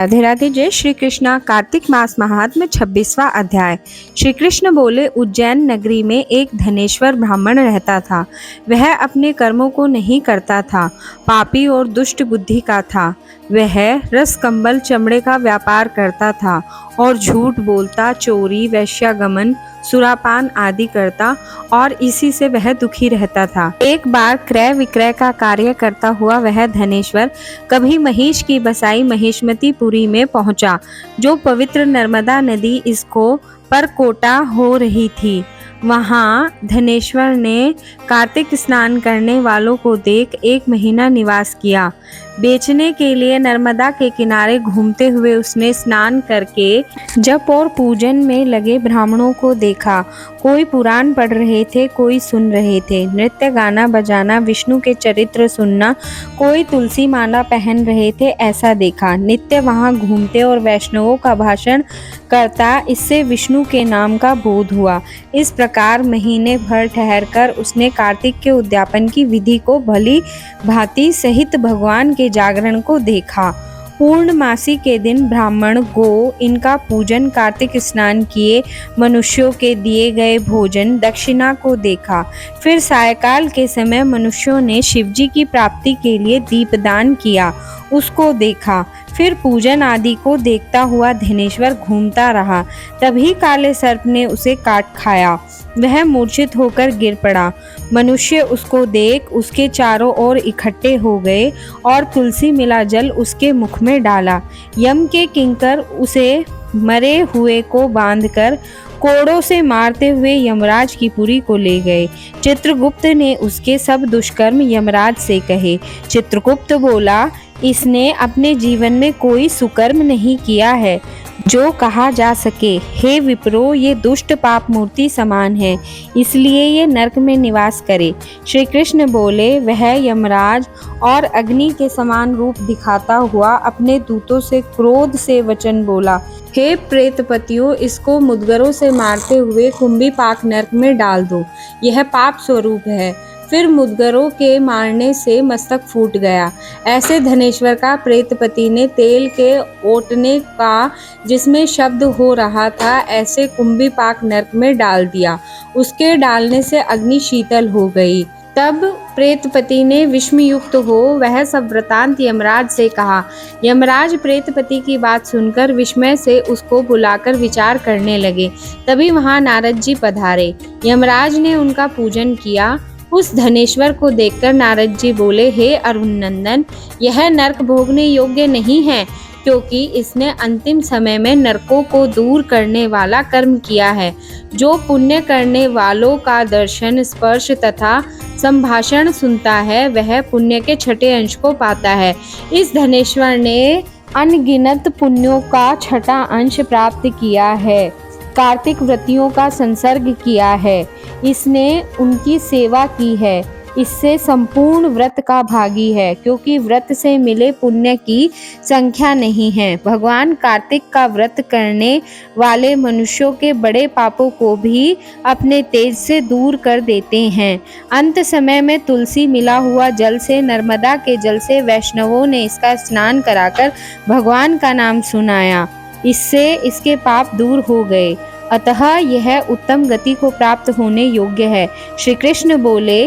राधे राधे। जय श्री कृष्णा। कार्तिक मास महात्म्य 26वां अध्याय। श्री कृष्ण बोले, उज्जैन नगरी में एक धनेश्वर ब्राह्मण रहता था। वह अपने कर्मों को नहीं करता था, पापी और दुष्ट बुद्धि का था। वह रस कंबल चमड़े का व्यापार करता था और झूठ बोलता, चोरी, वैश्यागमन, सुरापान आदि करता और इसी से वह दुखी रहता था। एक बार क्रय विक्रय का कार्य करता हुआ वह धनेश्वर कभी महिष की बसाई महिष्मतीपुरी में पहुंचा, जो पवित्र नर्मदा नदी इसको परकोटा हो रही थी। वहां धनेश्वर ने कार्तिक स्नान करने वालों को देख 1 महीना निवास किया। बेचने के लिए नर्मदा के किनारे घूमते हुए उसने स्नान करके जप और पूजन में लगे ब्राह्मणों को देखा। कोई पुराण पढ़ रहे थे, कोई सुन रहे थे, नृत्य गाना बजाना, विष्णु के चरित्र सुनना, कोई तुलसी माला पहन रहे थे, ऐसा देखा। नित्य वहां घूमते और वैष्णवों का भाषण करता, इससे विष्णु के नाम का बोध हुआ। इस प्रकार महीने भर ठहरकर उसने कार्तिक के उद्यापन की विधि को भली भांति सहित भगवान के जागरण को देखा। पूर्णमासी के दिन ब्राह्मण गो इनका पूजन, कार्तिक स्नान किए, मनुष्यों के दिए गए भोजन दक्षिणा को देखा। फिर सायकाल के समय मनुष्यों ने शिवजी की प्राप्ति के लिए दीपदान किया, उसको देखा। फिर पूजन आदि को देखता हुआ धनेश्वर घूमता रहा। तभी काले सर्प ने उसे काट खाया। वह मूर्छित होकर गिर पड़ा। मनुष्य उसको देख उसके चारों ओर इकट्ठे हो गए और तुलसी मिला जल उसके मुख में डाला। यम के किंकर उसे मरे हुए को बांधकर कोड़ों से मारते हुए यमराज की पुरी को ले गए। चित्रगुप्त ने उसके सब दुष्कर्म यमराज से कहे। चित्रगुप्त बोला, इसने अपने जीवन में कोई सुकर्म नहीं किया है जो कहा जा सके। हे विप्रो, ये दुष्ट पाप मूर्ति समान है, इसलिए ये नरक में निवास करे। श्री कृष्ण बोले, वह यमराज और अग्नि के समान रूप दिखाता हुआ अपने दूतों से क्रोध से वचन बोला, हे प्रेतपतियों, इसको मुद्गरों से मारते हुए कुंभीपाक नरक में डाल दो, यह पाप स्वरूप है। फिर मुद्गरों के मारने से मस्तक फूट गया। ऐसे धनेश्वर का प्रेतपति ने तेल के ओटने का जिसमें शब्द हो रहा था, ऐसे कुंभीपाक नरक में डाल दिया। उसके डालने से अग्नि शीतल हो गई। तब प्रेतपति ने विषमयुक्त हो वह सब वृतांत यमराज से कहा। यमराज प्रेतपति की बात सुनकर विस्मय से उसको बुलाकर विचार करने लगे। तभी वहां नारद जी पधारे। यमराज ने उनका पूजन किया। उस धनेश्वर को देखकर नारद जी बोले, हे अरुण नंदन, यह नरक भोगने योग्य नहीं है, क्योंकि इसने अंतिम समय में नरकों को दूर करने वाला कर्म किया है। जो पुण्य करने वालों का दर्शन, स्पर्श तथा संभाषण सुनता है, वह पुण्य के 6ठे अंश को पाता है। इस धनेश्वर ने अनगिनत पुण्यों का 6ठा अंश प्राप्त किया है। कार्तिक व्रतियों का संसर्ग किया है, इसने उनकी सेवा की है, इससे संपूर्ण व्रत का भागी है, क्योंकि व्रत से मिले पुण्य की संख्या नहीं है। भगवान कार्तिक का व्रत करने वाले मनुष्यों के बड़े पापों को भी अपने तेज से दूर कर देते हैं। अंत समय में तुलसी मिला हुआ जल से, नर्मदा के जल से वैष्णवों ने इसका स्नान कराकर भगवान का नाम सुनाया, इससे इसके पाप दूर हो गए। अतः यह उत्तम गति को प्राप्त होने योग्य है। श्री कृष्ण बोले,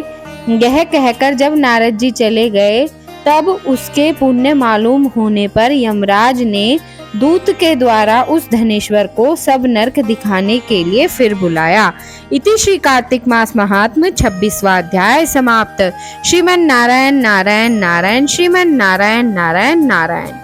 यह कहकर जब नारद जी चले गए, तब उसके पुण्य मालूम होने पर यमराज ने दूत के द्वारा उस धनेश्वर को सब नरक दिखाने के लिए फिर बुलाया। इति श्री कार्तिक मास महात्म्य 26वां अध्याय समाप्त। श्रीमन नारायण नारायण नारायण, श्रीमन नारायण नारायण नारायण।